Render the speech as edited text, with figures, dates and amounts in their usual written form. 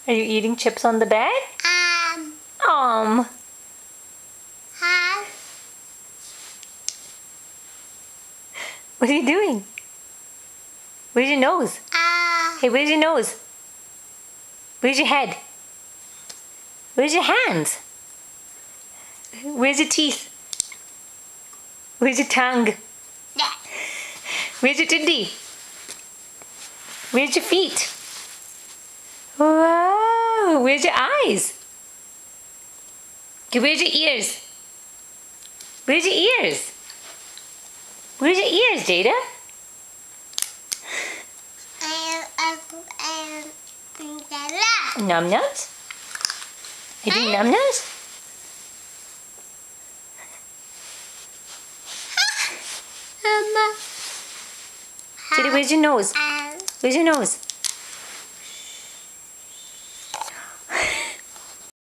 Are you eating chips on the bed? Um. What are you doing? Where's your nose? Hey, where's your nose? Where's your head? Where's your hands? Where's your teeth? Where's your tongue? Where's your titty? Where's your feet? Wow, where's your eyes? Okay, where's your ears? Where's your ears? Where's your ears, Jada? Num nums? Are you doing num nums? Jada, where's your nose? Where's your nose?